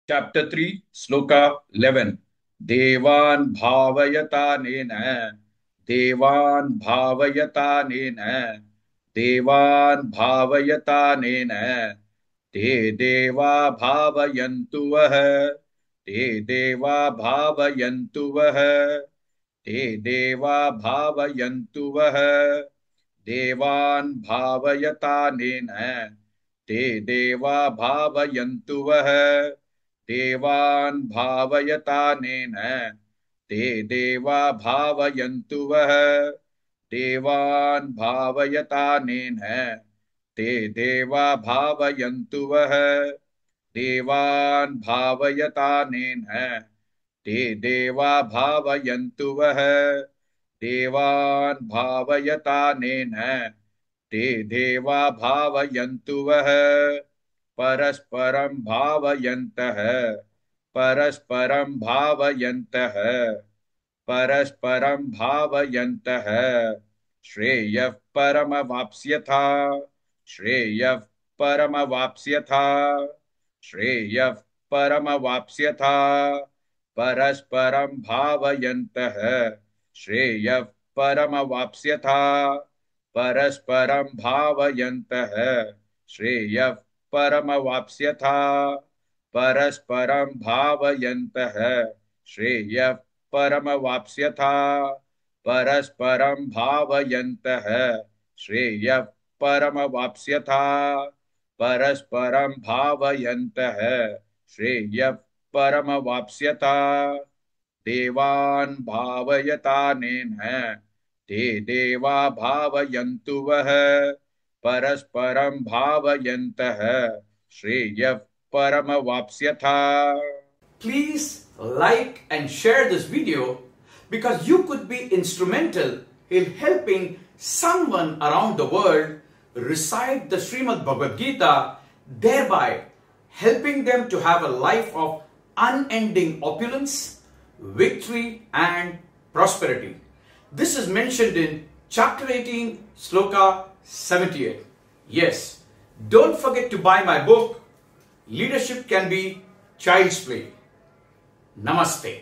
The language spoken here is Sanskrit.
Chapter 3, Sloka 11. Devan bhavayatanena, Devan bhavayatanena, Devan bhavayatanena, Te deva bhavayantu vah, Te deva bhavayantu vah, Te deva bhavayantu vah, Devan bhavayatanena, Te deva bhavayantu vah, देवान् भावयतानेन ते देवा भावयन्तु वः देवान् भावयतानेन ते देवा भावयन्तु वः देवान् भावयतानेन ते देवा भावयन्तु वः देवान् भावयतानेन ते देवा भावयन्तु वः परस्परं भावयन्तः परस्परं भावयन्तः परस्परं भावयन्तः श्रेयः परमवाप्स्यथा श्रेयः परमवाप्स्यथा श्रेयः परमवाप्स्यथा परस्परं भावयन्तः श्रेयः परमवाप्स्यथा परस्परं भावयन्तः श्रेयः परमवाप्स्यथा परस्परं भावयन्तः श्रेयः परमवाप्स्यथा परस्परं भावयन्तः श्रेयः परमवाप्स्यथा परस्परं भावयन्तः श्रेयः परमवाप्स्यथा देवान् भावयतानेन ते देवा भावयन्तु वः परस्परं भावयन्तः श्रेयः परमवाप्स्यथा. Please like and share this video because you could be instrumental in helping someone around the world recite the Srimad Bhagavad Gita, thereby helping them to have a life of unending opulence, victory and prosperity. This is mentioned in chapter 18, Sloka 78. Yes, don't forget to buy my book, Leadership Can Be Child's Play. Namaste.